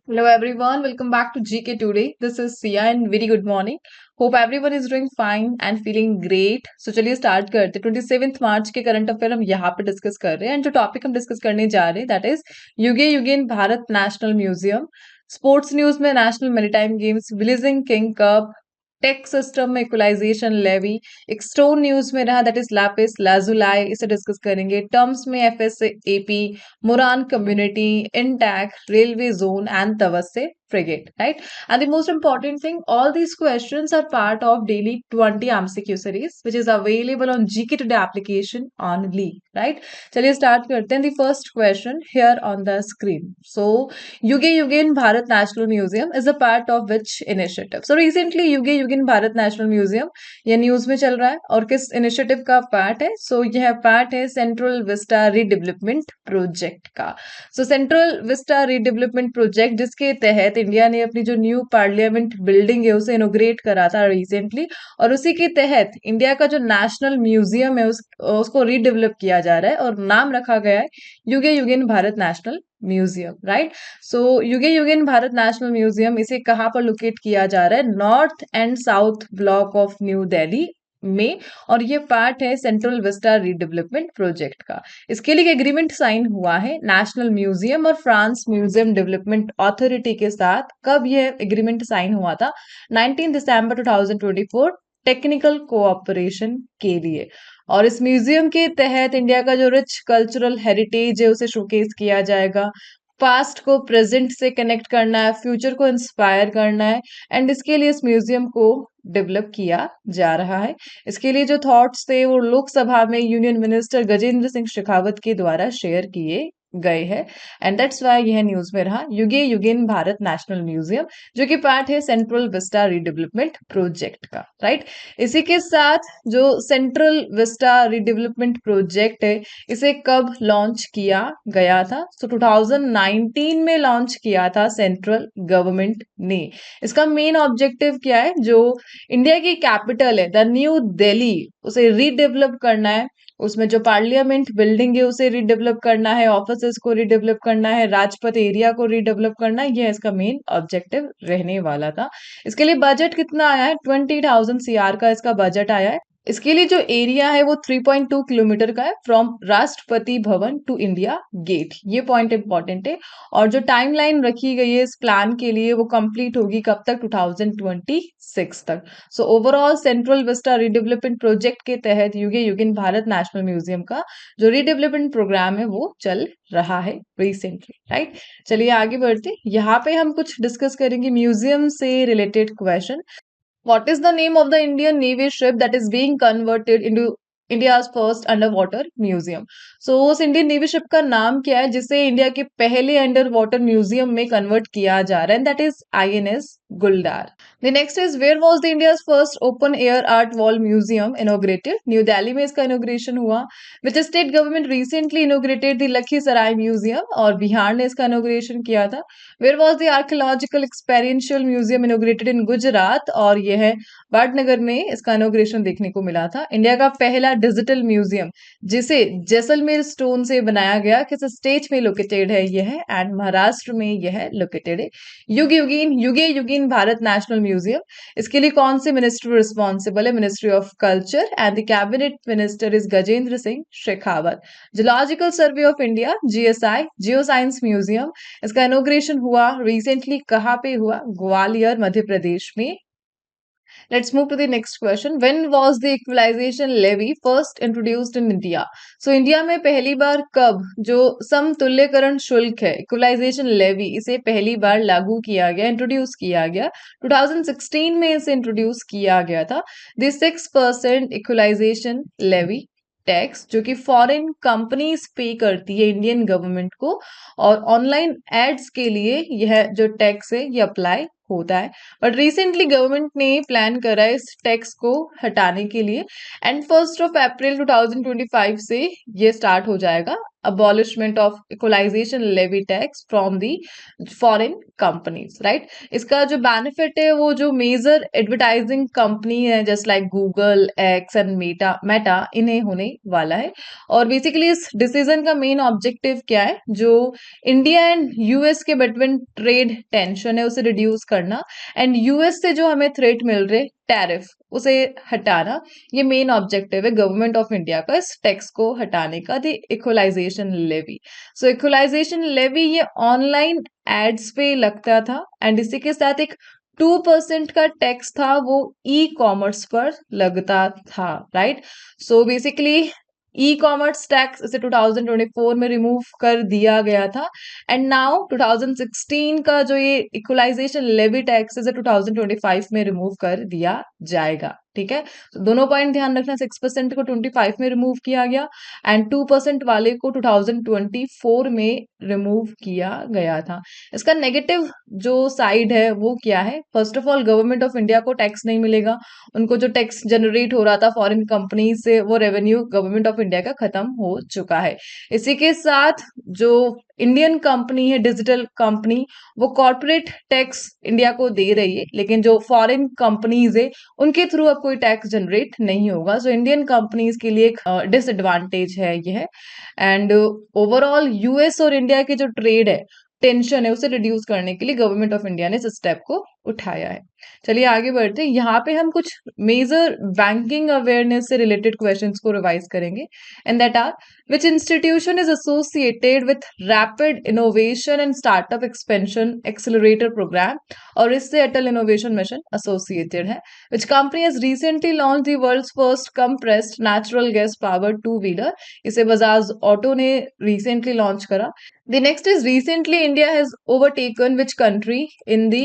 Hello everyone, welcome back to GK Today. This is Sia and very good morning. Hope everyone is doing fine and feeling great. So चलिए start करते हैं 27 मार्च के current affair हम यहाँ पे discuss कर रहे हैं एंड जो टॉपिक हम डिस्कस करने जा रहे हैं that is Yuge Yugeen Bharat national museum. Sports news में नेशनल मैरीटाइम गेम्स, विलीजिंग किंग कप, टेक सिस्टम में इक्वलाइजेशन लेवी, एक स्टोन न्यूज में रहा दैट इज लैपिस लाजुलाई, इसे डिस्कस करेंगे. टर्म्स में FS AP, Moran community, INTACH, railway zone and Tavasya frigate, right? And the most important thing, all these questions are part of daily 20 MCQ series, which is available on GK Today application only, right? चलिए start करते हैं. The first question here on the screen. So, Yuge Yugin Bharat National Museum is a part of which initiative? So, recently Yuge Yugin Bharat National Museum ये news में चल रहा है और किस इनिशिएटिव का पार्ट है? सो यह पार्ट है सेंट्रल विस्टा रीडेवलपमेंट प्रोजेक्ट का. सो सेंट्रल विस्टा रीडेवलपमेंट प्रोजेक्ट जिसके तहत इंडिया ने अपनी जो न्यू पार्लियामेंट बिल्डिंग है उसे इनोग्रेट करा था रिसेंटली, और उसी के तहत इंडिया का जो नेशनल म्यूजियम है उसको रीडेवलप किया जा रहा है और नाम रखा गया है Yuge Yugeen Bharat national museum, right? So Yuge Yugeen Bharat national museum इसे कहाँ पर लोकेट किया जा रहा है? North and south block of new Delhi में, और ये पार्ट है सेंट्रल विस्टा रीडेवलपमेंट प्रोजेक्ट का. इसके लिए एग्रीमेंट साइन हुआ है नेशनल म्यूजियम और फ्रांस म्यूजियम डेवलपमेंट अथॉरिटी के साथ. कब ये एग्रीमेंट साइन हुआ था? 19 दिसंबर 2024, टेक्निकल कोऑपरेशन के लिए. और इस म्यूजियम के तहत इंडिया का जो रिच कल्चरल हेरिटेज है उसे शोकेस किया जाएगा. पास्ट को प्रेजेंट से कनेक्ट करना है, फ्यूचर को इंस्पायर करना है, एंड इसके लिए इस म्यूजियम को डेवलप किया जा रहा है. इसके लिए जो थॉट्स थे वो लोकसभा में यूनियन मिनिस्टर गजेंद्र सिंह शेखावत के द्वारा शेयर किए गए हैं, एंड दैट्स वाई यह न्यूज में रहा युगे युगेन भारत नेशनल म्यूजियम, जो कि पार्ट है सेंट्रल विस्टा रीडेवलपमेंट प्रोजेक्ट का, राइट? इसी के साथ जो सेंट्रल विस्टा रीडेवलपमेंट प्रोजेक्ट है इसे कब लॉन्च किया गया था? सो 2019 में लॉन्च किया था सेंट्रल गवर्नमेंट ने. इसका मेन ऑब्जेक्टिव क्या है? जो इंडिया की कैपिटल है द न्यू दिल्ली उसे रीडेवलप करना है. उसमें जो पार्लियामेंट बिल्डिंग है उसे रीडेवलप करना है, ऑफिसेस को रीडेवलप करना है, राजपथ एरिया को रीडेवलप करना है. यह इसका मेन ऑब्जेक्टिव रहने वाला था. इसके लिए बजट कितना आया है? 20,000 CR का इसका बजट आया है. इसके लिए जो एरिया है वो 3.2 किलोमीटर का है from Rashtrapati Bhavan to India gate. ये पॉइंट इंपॉर्टेंट है. और जो टाइमलाइन रखी गई है इस प्लान के लिए वो कंप्लीट होगी कब तक? 2026 तक. So overall central Vista redevelopment project के तहत युगे युगिन भारत नेशनल म्यूजियम का जो रीडेवलपमेंट प्रोग्राम है वो चल रहा है रिसेंटली, राइट? चलिए आगे बढ़ते. यहाँ पे हम कुछ डिस्कस करेंगे म्यूजियम से related question. What is the name of the Indian Navy ship that is being converted into India's first underwater museum? So उस इंडियन नेवी शिप का नाम क्या है जिसे इंडिया के पहले अंडर वाटर म्यूजियम में कन्वर्ट किया जा रहा है? दैट इज INS गुलदार. The next is where was the India's first open air art wall museum inaugurated? New Delhi में इसका इनोग्रेशन हुआ. Which state government recently inaugurated the Lakhisarai museum? और बिहार ने इसका इनोग्रेशन किया था. Where was the archaeological experiential museum inaugurated in Gujarat? और यह है वाडनगर में इसका इनोग्रेशन देखने को मिला था. इंडिया का पहला डिजिटल म्यूजियम जिसे जैसलमेर स्टोन से बनाया गया किस स्टेट में लोकेटेड है? यह है एंड महाराष्ट्र में यह लोकेटेड है. युगे युगीन भारत नेशनल म्यूजियम, इसके लिए कौन से मिनिस्ट्री रिस्पॉन्सिबल है? Ministry of culture, and the cabinet minister is Gajendra Singh Shekhawat. Zoological survey of India GSI geo science museum, इसका इनोग्रेशन हुआ रिसेंटली. कहाँ पे हुआ? ग्वालियर मध्य प्रदेश में. Let's move to the next question. When was the equalization levy first introduced in India? So India में पहली बार कब जो समतुल्यकरण शुल्क है इक्वलाइजेशन लेवी इसे पहली बार लागू किया गया, इंट्रोड्यूस किया गया? 2016 में इसे इंट्रोड्यूस किया गया था. द 6% इक्वलाइजेशन लेवी टैक्स जो कि फॉरेन कंपनीज पे करती है इंडियन गवर्नमेंट को, और ऑनलाइन एड्स के लिए यह जो टैक्स है ये अप्लाई होता है, बट रिसेंटली गवर्नमेंट ने प्लान करा है इस टैक्स को हटाने के लिए एंड 1 अप्रैल 2025 से ये स्टार्ट हो जाएगा, abolishment of equalization levy tax from the foreign companies, right. इसका जो बेनिफिट है वो जो मेजर एडवर्टाइजिंग कंपनी है just like Google, X and Meta इन्हें होने वाला है। और बेसिकली इस डिसीजन का मेन ऑब्जेक्टिव क्या है, जो इंडिया एंड यूएस के बिटवीन ट्रेड टेंशन है उसे रिड्यूस करना एंड यूएस से जो हमें थ्रेट मिल रहे टैरिफ उसे हटाना, ये मेन ऑब्जेक्टिव है गवर्नमेंट ऑफ इंडिया का इस टैक्स को हटाने का, the equalization levy. So equalization levy ये ऑनलाइन एड्स पे लगता था एंड इसी के साथ एक 2% का टैक्स था वो ई कॉमर्स पर लगता था, right. So basically e commerce tax इसे 2024 में रिमूव कर दिया गया था एंड नाउ 2016 का जो ये इक्वलाइजेशन लेवी टैक्स इसे 2025 में रिमूव कर दिया जाएगा, ठीक है। तो दोनों पॉइंट ध्यान रखना, 6% को 25 में रिमूव किया गया एंड 2% वाले को 2024 में रिमूव किया गया था। इसका नेगेटिव जो साइड है वो क्या है, first of all government of India को टैक्स नहीं मिलेगा, उनको जो टैक्स जनरेट हो रहा था फॉरेन कंपनी से वो रेवेन्यू गवर्नमेंट ऑफ इंडिया का खत्म हो चुका है। इसी के साथ जो इंडियन कंपनी है डिजिटल कंपनी, वो कॉर्पोरेट टैक्स इंडिया को दे रही है, लेकिन जो फॉरेन कंपनीज है उनके थ्रू अब कोई टैक्स जनरेट नहीं होगा। सो इंडियन कंपनीज के लिए एक डिसएडवांटेज है यह। एंड ओवरऑल यूएस और इंडिया के जो ट्रेड है टेंशन है उसे रिड्यूस करने के लिए गवर्नमेंट ऑफ इंडिया ने इस स्टेप को उठाया है। चलिए आगे बढ़ते हैं, यहाँ पे हम कुछ मेजर बैंकिंग अवेयरनेस से रिलेटेड क्वेश्चंस को रिवाइज करेंगे and that are which institution is associated with rapid innovation and startup expansion accelerator program, और इससे अटल इनोवेशन मिशन एसोसिएटेड है। Which company has recently launch the world's first compressed natural gas powered two wheeler, इसे Bajaj auto ने recently launch करा। The next is recently India has overtaken which country in the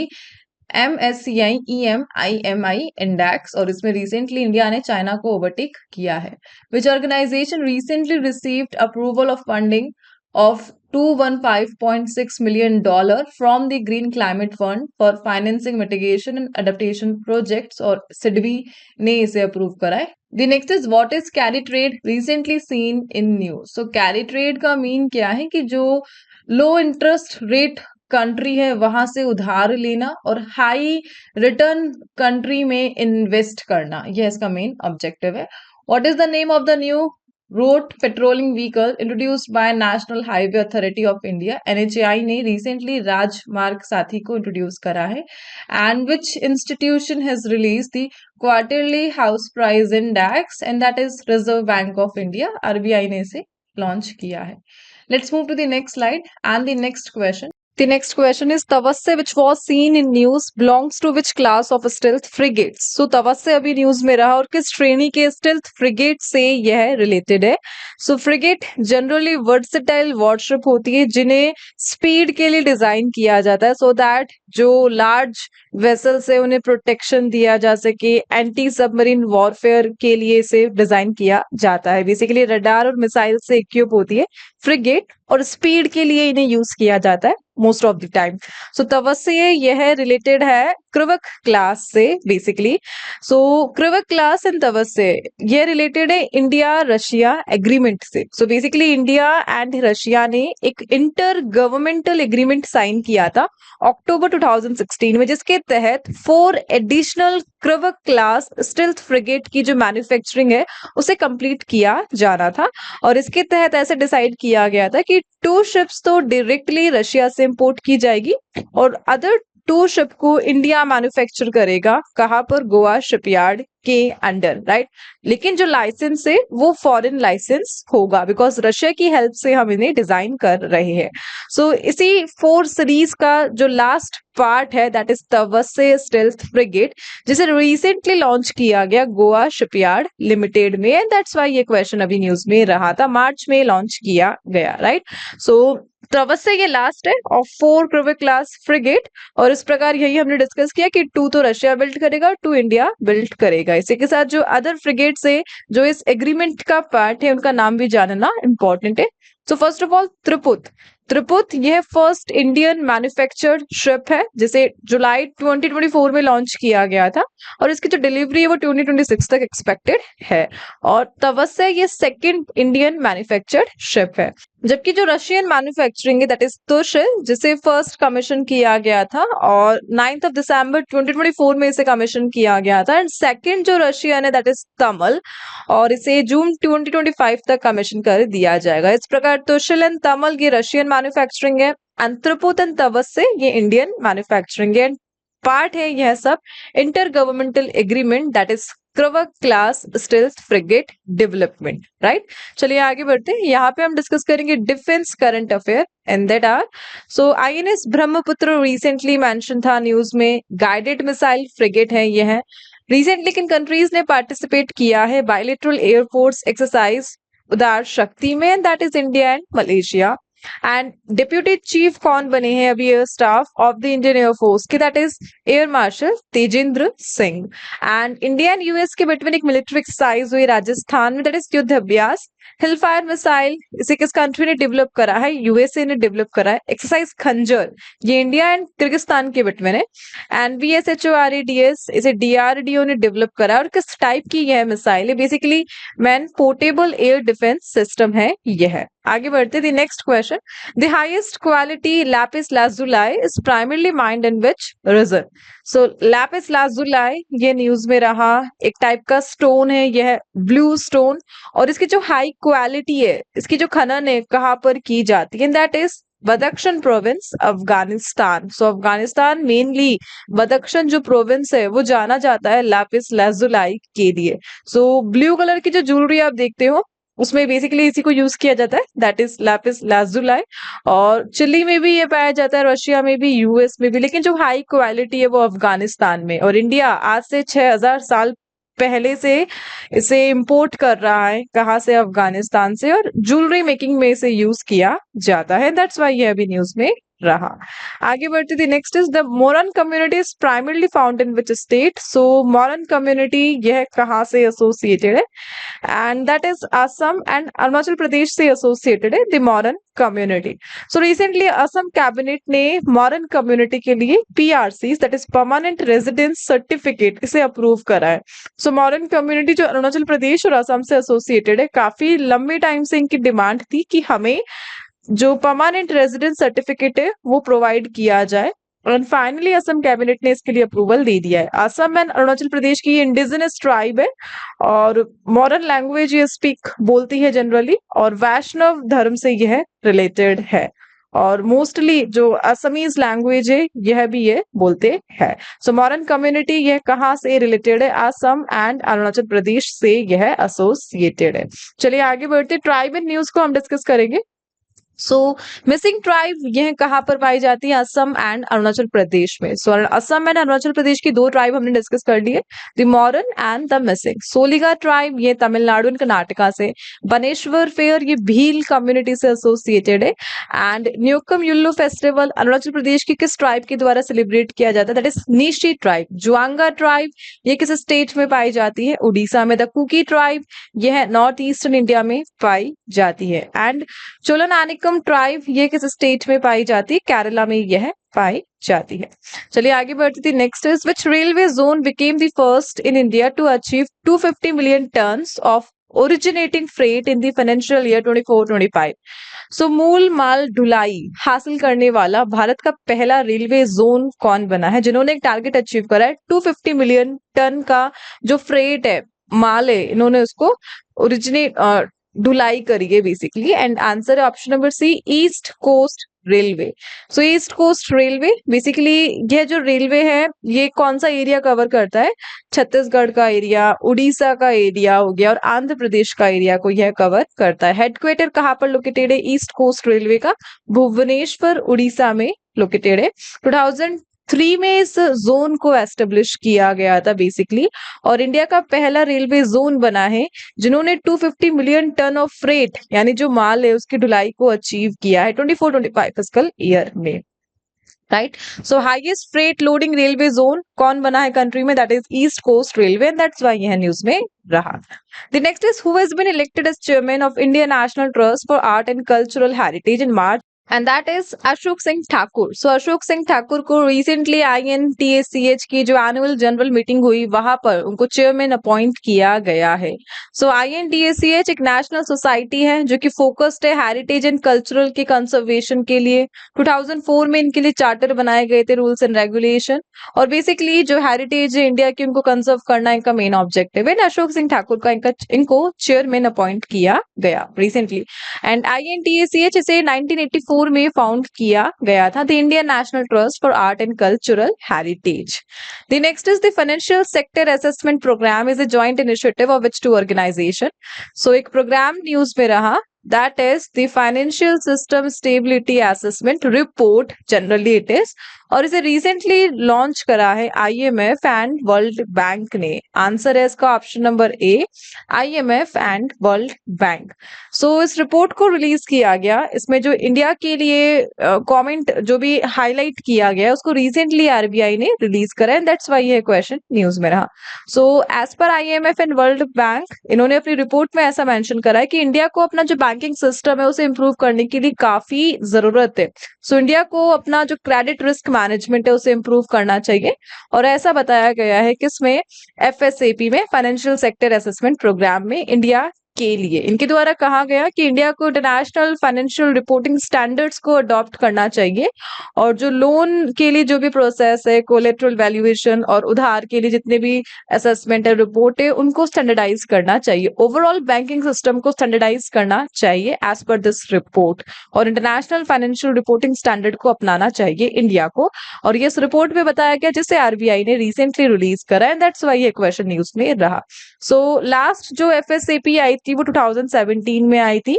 MSCI EMIMI index, और इसमें recently India ने China को overtake किया है। Which organization recently received approval of funding of $215.6 million from the Green Climate Fund for financing mitigation and adaptation projects, और सिडबी ने इसे approve करा है। The next is what is carry trade recently seen in news? So carry trade का mean क्या है कि जो लो इंटरेस्ट रेट कंट्री है वहां से उधार लेना और हाई रिटर्न कंट्री में इन्वेस्ट करना, यह इसका मेन ऑब्जेक्टिव है। What is the name of the new road patrolling vehicle introduced by national highway authority of India, NHAI ने रिसेंटली राजमार्ग साथी को इंट्रोड्यूस करा है। And which institution has release the quarterly house price index, and that is reserve bank of India, RBI ने इसे launch किया है। Let's move to the next slide and the next question. The next question is Tavasya, which was seen in news, belongs to which class of stealth frigates? So Tavasya अभी news में रहा और किस श्रेणी के stealth frigate से यह related है? So frigate generally versatile worship होती है जिन्हें स्पीड के लिए डिजाइन किया जाता है, so that जो लार्ज वेसल से उन्हें प्रोटेक्शन दिया जा सके, एंटी सबमरीन वॉरफेयर के लिए इसे डिजाइन किया जाता है। बेसिकली रडार और मिसाइल से इक्विप होती है फ्रिगेट और स्पीड के लिए इन्हें यूज किया जाता है मोस्ट ऑफ द टाइम। सो तवस्य यह रिलेटेड है क्रिवक क्लास से बेसिकली। सो क्रिवक क्लास एंड तवस्य यह रिलेटेड है इंडिया रशिया एग्रीमेंट से। So basically India and Russia ने एक इंटर गवर्नमेंटल एग्रीमेंट साइन किया था अक्टूबर 2016 में, जिसके तहत 4 एडिशनल क्रिवक क्लास स्टील्थ फ्रिगेट की जो मैन्युफैक्चरिंग है उसे कंप्लीट किया जाना था। और इसके तहत ऐसे डिसाइड किया गया था कि 2 शिप्स तो डायरेक्टली रशिया से इंपोर्ट की जाएगी और अदर 2 शिप को इंडिया मैन्युफैक्चर करेगा, कहां पर, गोवा शिपयार्ड के अंडर, राइट। लेकिन जो लाइसेंस है वो फॉरेन लाइसेंस होगा बिकॉज रशिया की हेल्प से हम इन्हें डिजाइन कर रहे हैं। सो इसी 4 सीरीज का जो लास्ट पार्ट है दैट इज तवस्य स्टील्थ फ्रिगेट, जिसे रिसेंटली लॉन्च किया गया गोवा शिपयार्ड लिमिटेड में, एंड दैट्स व्हाई ये क्वेश्चन अभी न्यूज में रहा था, मार्च में लॉन्च किया गया, राइट। सो तवस्य ये लास्ट है ऑफ 4 क्रिवक क्लास फ्रिगेट, और इस प्रकार यही हमने डिस्कस किया कि 2 तो रशिया बिल्ड करेगा, 2 इंडिया बिल्ड करेगा। इसी के साथ जो अदर फ्रिगेट्स है जो इस एग्रीमेंट का पार्ट है उनका नाम भी जानना इंपॉर्टेंट है। सो फर्स्ट ऑफ ऑल त्रिपुत त्रिपुत यह फर्स्ट इंडियन मैन्युफैक्चर्ड शिप है जिसे जुलाई 2024 में लॉन्च किया गया था और इसकी जो डिलीवरी है वो 2026 तक एक्सपेक्टेड है। और तवस्या ये सेकंड इंडियन मैन्युफैक्चर्ड शिप है। जबकि जो रशियन मैन्युफैक्चरिंग है दैट इज तुशिल जिसे फर्स्ट कमीशन किया गया था और 9th ऑफ दिसंबर 2024 में इसे कमीशन किया गया था। एंड सेकंड जो रशियन है दैट इज तमल और इसे जून 2025 तक कमीशन कर दिया जाएगा। इस प्रकार तुशिल एंड तमल ये रशियन मैन्युफैक्चरिंग है एंड त्रिपुत एंड तवस्य ये इंडियन मैन्युफैक्चरिंग है। पार्ट है यह सब inter governmental agreement that is Krivak class stealth frigate development, right. चलिए आगे बढ़ते हैं। यहाँ पे हम डिस्कस करेंगे defence current affair and that are so INS Brahmaputra recently mention था न्यूज में, गाइडेड मिसाइल फ्रिगेट है ये है। रिसेंटली किन कंट्रीज ने पार्टिसिपेट किया है bilateral air force exercise Udara Shakti में, that is India and Malaysia. And deputy chief कौन बने हैं अभी air staff of the Indian air force के, that is air marshal Tejinder Singh. And India and US के बिटवीन एक मिलिट्री एक्सरसाइज हुई राजस्थान में, दैट इज युद्ध अभ्यास हिलफायर मिसाइल। इसे किस कंट्री ने डेवलप करा है, यूएसए ने डेवलप करा है। एक्सरसाइज खंजर ये इंडिया एंड किर्गिस्तान के बिटवीन है। एंड VSHORADS इसे DRDO ने डेवलप करा और किस टाइप की यह मिसाइल है, basically man portable air defence system है यह। आगे बढ़ते the next question, the highest quality lapis lazuli is primarily mined in which region. So lapis lazuli ये न्यूज में रहा, एक टाइप का स्टोन है यह ब्लू स्टोन और इसकी जो हाई क्वालिटी है इसकी जो खनन है कहाँ पर की जाती है, that is Badakhshan province Afghanistan. So Afghanistan mainly Badakhshan जो प्रोविंस है वो जाना जाता है लैपिस लाजुलाई के लिए। सो ब्लू कलर की जो ज्वेलरी आप देखते हो उसमें बेसिकली इसी को यूज किया जाता है, दैट इज लैपिस लाजुलाई। और चिली में भी ये पाया जाता है, रशिया में भी, यूएस में भी, लेकिन जो हाई क्वालिटी है वो अफगानिस्तान में। और इंडिया आज से 6000 साल पहले से इसे इंपोर्ट कर रहा है, कहाँ से, अफगानिस्तान से, और ज्वेलरी मेकिंग में इसे यूज किया जाता है, दैट्स व्हाई ये अभी न्यूज में रहा। आगे बढ़ते थे, next is the Moran community is primarily found in which state. So Moran community यह कहाँ से एसोसिएटेड है, and that is Assam and Arunachal Pradesh से एसोसिएटेड है the Moran community. So recently Assam cabinet ने मोरन कम्युनिटी के लिए PRC that is permanent residence certificate इसे अप्रूव करा है। सो मोरन कम्युनिटी जो अरुणाचल प्रदेश और असम से एसोसिएटेड है, काफी लंबे टाइम से इनकी डिमांड थी कि हमें जो परमानेंट रेजिडेंस सर्टिफिकेट है वो प्रोवाइड किया जाए और फाइनली असम कैबिनेट ने इसके लिए अप्रूवल दे दिया है। असम एंड अरुणाचल प्रदेश की इंडिजिनस ट्राइब है और मॉडर्न लैंग्वेज ये स्पीक बोलती है जनरली और वैष्णव धर्म से यह रिलेटेड है और मोस्टली जो असमीज लैंग्वेज है यह भी ये बोलते हैं। सो मॉडर्न कम्युनिटी यह कहाँ से रिलेटेड है, असम एंड अरुणाचल प्रदेश से यह एसोसिएटेड है। चलिए आगे बढ़ते, ट्राइब इन न्यूज को हम डिस्कस करेंगे। सो मिसिंग ट्राइब यह कहाँ पर पाई जाती है, असम एंड अरुणाचल प्रदेश में। सो असम एंड अरुणाचल प्रदेश की दो ट्राइब हमने डिस्कस कर ली है, the Moran and the Mising. Soliga tribe ये तमिलनाडु एंड कर्नाटका से, बनेश्वर फेयर ये भील कम्युनिटी से एसोसिएटेड है एंड न्योकम युल्लू फेस्टिवल अरुणाचल प्रदेश की किस ट्राइब के द्वारा सेलिब्रेट किया जाता है, that is Nishi tribe. Juanga tribe ये किस स्टेट में पाई जाती है, उड़ीसा में। द कुकी ट्राइब यह नॉर्थ ईस्टर्न इंडिया में पाई जाती है एंड चोलनानिकम ट्राइब ये किस स्टेट में पाई जाती है, केरला में यह पाई जाती है। चलिए आगे बढ़ती थी, next is which railway zone became the first in India to achieve 250 million tons of originating freight in the financial year 24-25। So मूल माल ढुलाई हासिल करने वाला भारत का पहला रेलवे जोन कौन बना है जिन्होंने एक टारगेट अचीव करा है 250 मिलियन टन का जो फ्रेट है, माल है, इन्होंने उसको ओरिजिनेट ढुलाई करी है बेसिकली। एंड आंसर है option number C, east coast railway. So east coast railway basically यह जो रेलवे है ये कौन सा एरिया कवर करता है, छत्तीसगढ़ का एरिया, उड़ीसा का एरिया हो गया और आंध्र प्रदेश का एरिया को यह कवर करता है। हेडक्वार्टर कहाँ पर लोकेटेड है ईस्ट कोस्ट रेलवे का, भुवनेश्वर उड़ीसा में लोकेटेड है। 2003 में इस जोन को एस्टेब्लिश किया गया था बेसिकली और इंडिया का पहला रेलवे जोन बना है जिन्होंने 250 मिलियन टन ऑफ फ्रेट यानी जो माल है उसकी ढुलाई को अचीव किया है 24-25 फिस्कल ईयर में, right. So highest freight loading railway zone कौन बना है कंट्री में, that is east coast railway and that's why यह न्यूज में रहा। The next is who has been elected as chairman of Indian national trust for art and cultural heritage in March and that is Ashok Singh Thakur. So Ashok Singh Thakur को recently INTACH की जो annual general meeting हुई वहां पर उनको चेयरमैन अपॉइंट किया गया है। सो INTACH एक नेशनल सोसाइटी है जो कि फोकस्ड है हेरिटेज एंड कल्चरल के कंजर्वेशन के लिए। 2004 में इनके लिए चार्टर बनाए गए थे, रूल्स एंड रेगुलेशन। और बेसिकली जो हेरिटेज है इंडिया की उनको कंजर्व करना इनका मेन ऑब्जेक्टिव है। अशोक सिंह ठाकुर का इनको चेयरमैन अपॉइंट किया गया रिसेंटली। एंड INTACH इसे 1984 में फाउंड किया गया था, the Indian national trust for art and cultural heritage. The next is the financial sector assessment programme is a joint initiative of which two organisation. So एक programme news में रहा, that is the financial system stability assessment report generally it is, और इसे recently launch करा है IMF and world bank ने। Answer है इसका option number A, IMF and world bank. So इस रिपोर्ट को रिलीज किया गया, इसमें जो इंडिया के लिए कमेंट जो भी हाईलाइट किया गया उसको रिसेंटली RBI ने रिलीज करा एंड दैट्स व्हाई ये क्वेश्चन न्यूज में रहा। So as per IMF and world bank इन्होंने अपनी रिपोर्ट में ऐसा मेंशन करा है कि इंडिया को अपना जो बैंकिंग सिस्टम है उसे इंप्रूव करने के लिए काफी जरूरत है। सो इंडिया को अपना जो क्रेडिट रिस्क मैनेजमेंट है उसे इंप्रूव करना चाहिए, और ऐसा बताया गया है कि इसमें FSAP में फाइनेंशियल सेक्टर असेसमेंट प्रोग्राम में इंडिया के लिए इनके द्वारा कहा गया कि इंडिया को इंटरनेशनल फाइनेंशियल रिपोर्टिंग स्टैंडर्ड्स को अडॉप्ट करना चाहिए, और जो लोन के लिए जो भी प्रोसेस है, कोलेटरल वैल्यूएशन और उधार के लिए जितने भी असेसमेंट है, रिपोर्ट है, उनको स्टैंडर्डाइज करना चाहिए। ओवरऑल बैंकिंग सिस्टम को स्टैंडर्डाइज करना चाहिए एज पर दिस रिपोर्ट, और इंटरनेशनल फाइनेंशियल रिपोर्टिंग स्टैंडर्ड को अपनाना चाहिए इंडिया को। और ये इस रिपोर्ट में बताया गया जिसे RBI ने रिसेंटली रिलीज करा एंड दैट्स व्हाई ये क्वेश्चन न्यूज में रहा। सो लास्ट जो FSAP आई थी वो 2017 में आई थी,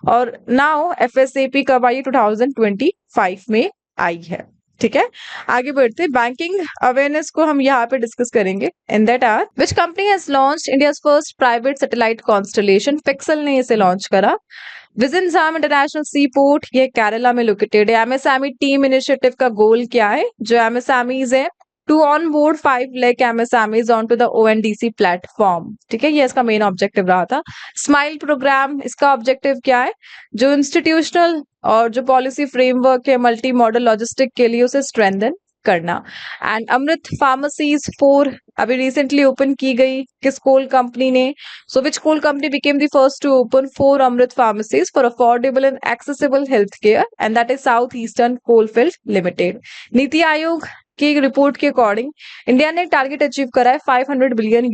और नाउ FSAP कब आई? 2025 में आई है। ठीक है, आगे बढ़ते बैंकिंग अवेयरनेस को हम यहाँ पे डिस्कस करेंगे। In that are which company has launched India's first private satellite constellation? Pixxel ने इसे लॉन्च करा। विजनझाम इंटरनेशनल सी पोर्ट, ये केरला में लोकेटेड है। MSME टीम इनिशिएटिव का गोल क्या है? जो MSMEs है to on board 5 lakh MSMEs on to the ONDC platform. ठीक है, ये इसका मेन ऑब्जेक्टिव रहा था। स्माइल प्रोग्राम, इसका ऑब्जेक्टिव क्या है? जो इंस्टीट्यूशनल और जो पॉलिसी फ्रेमवर्क है मल्टी मॉडल लॉजिस्टिक के लिए उसे स्ट्रेंथन करना। एंड अमृत फार्मेसीज 4 अभी रिसेंटली ओपन की गई, किस कोल कंपनी ने? So which coal company became the first to open 4 Amrit pharmacies for affordable and accessible health care, and that is south eastern coalfield limited. NITI Aayog की report के according India ने target achieve करा है $500 billion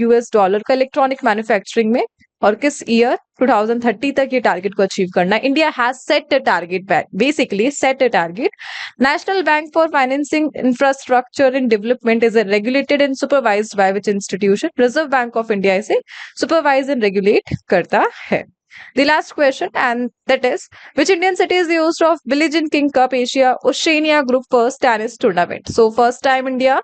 का electronic manufacturing में, और किस year? 2030 तक ये टारगेट को अचीव करना है। India has set a target, basically set a target. National bank for financing infrastructure in development is regulated and supervised by which institution? Reserve bank of India इसे supervise and regulate करता है। The last question, and that is, which Indian city is the host of Billie Jean King Cup Asia Oceania Group First Tennis Tournament? So first time India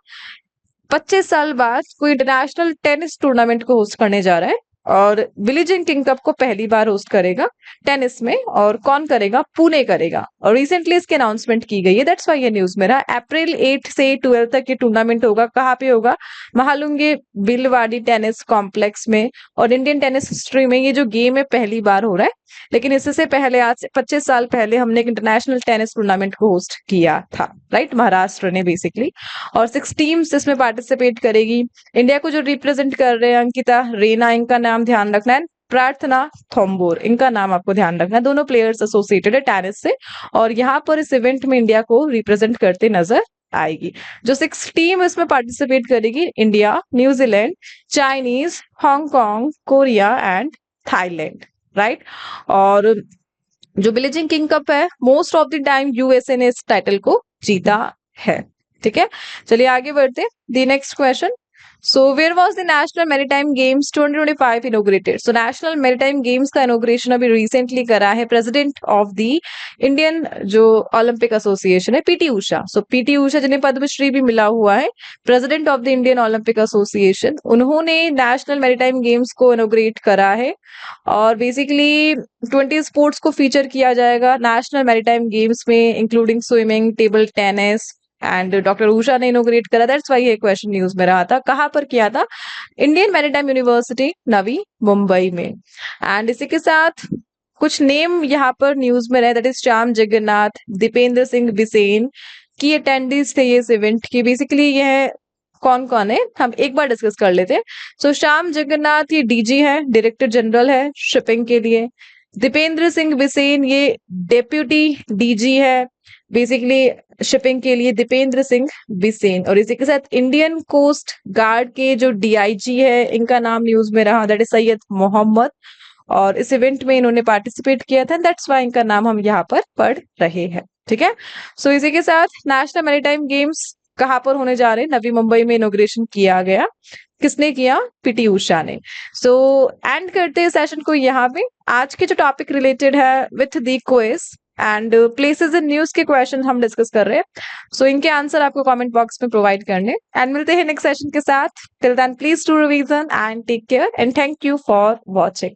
25 साल बाद कोई international tennis tournament को host करने जा रहा है, और Billie Jean King cup को पहली बार होस्ट करेगा टेनिस में, और कौन करेगा? पुणे करेगा, और रिसेंटली इसकी अनाउंसमेंट की गई है। दैट्स व्हाई ये न्यूज में रहा। अप्रैल 8 से 12 तक ये टूर्नामेंट होगा। कहाँ पे होगा? महालुंगे बिलवाड़ी टेनिस कॉम्प्लेक्स में, और इंडियन टेनिस हिस्ट्री में ये जो गेम है पहली बार हो रहा है। लेकिन इससे पहले आज से 25 साल पहले हमने एक इंटरनेशनल टेनिस टूर्नामेंट को होस्ट किया था, राइट? महाराष्ट्र ने बेसिकली, और 6 टीम्स इसमें पार्टिसिपेट करेगी। इंडिया को जो रिप्रेजेंट कर रहे हैं अंकिता रेना, इनका नाम ध्यान रखना है, प्रार्थना थोम्बोर, इनका नाम आपको ध्यान रखना है। दोनों प्लेयर्स एसोसिएटेड है टेनिस से, और यहाँ पर इस इवेंट में इंडिया को रिप्रेजेंट करते नजर आएगी। जो 6 टीम इसमें पार्टिसिपेट करेगी, India, New Zealand, Chinese, Hong Kong, Korea and Thailand, right? और जो बिली जीन किंग कप है most of the time USA ने इस टाइटल को जीता है। ठीक है, चलिए आगे बढ़ते। The next question, so where was the national maritime games 2025 inaugurated? So national maritime games का इनोग्रेशन अभी रिसेंटली करा है प्रेसिडेंट ऑफ द इंडियन जो ओलंपिक एसोसिएशन है, PT Usha. So PT Usha जिन्हें पद्मश्री भी मिला हुआ है, president of the Indian Olympic association, उन्होंने नेशनल मैरीटाइम गेम्स को इनोग्रेट करा है, और बेसिकली 20 स्पोर्ट्स को फीचर किया जाएगा नेशनल मैरीटाइम गेम्स में, including swimming, table tennis, and doctor Usha ने इनोग्रेट करा। दैट्स व्हाई ये क्वेश्चन न्यूज में रहा था। कहां पर किया था? Indian maritime university, Navi Mumbai में। एंड इसी के साथ कुछ नेम यहाँ पर न्यूज में रहे, दैट इज श्याम जगन्नाथ, दीपेंद्र सिंह बिसेन की अटेंडेंस थे ये इस इवेंट की। बेसिकली यह कौन कौन है हम एक बार डिस्कस कर लेते हैं। सो श्याम जगन्नाथ ये डीजी है, डायरेक्टर जनरल है शिपिंग के लिए। दीपेंद्र सिंह बिसेन ये डेप्यूटी डीजी है बेसिकली शिपिंग के लिए, दीपेंद्र सिंह बिसेन। और इसी के साथ इंडियन कोस्ट गार्ड के जो डीआईजी है इनका नाम न्यूज में रहा, दैट इज सैयद मोहम्मद। और इस इवेंट में इन्होंने पार्टिसिपेट किया था, दैट्स वाई इनका नाम हम यहाँ पर पढ़ रहे हैं। ठीक है, सो इसी के साथ नेशनल मैरीटाइम गेम्स कहाँ पर होने जा रहे हैं, नवी मुंबई में इनोग्रेशन किया गया। किसने किया, पीटी उषा ने। सो एंड करते हैं सेशन को यहाँ पे। आज के जो टॉपिक रिलेटेड है with the quiz and places in news के क्वेश्चन हम डिस्कस कर रहे हैं। सो इनके आंसर आपको कमेंट बॉक्स में प्रोवाइड करने एंड मिलते हैं नेक्स्ट सेशन के साथ। Till then please do revision and take care and thank you for watching.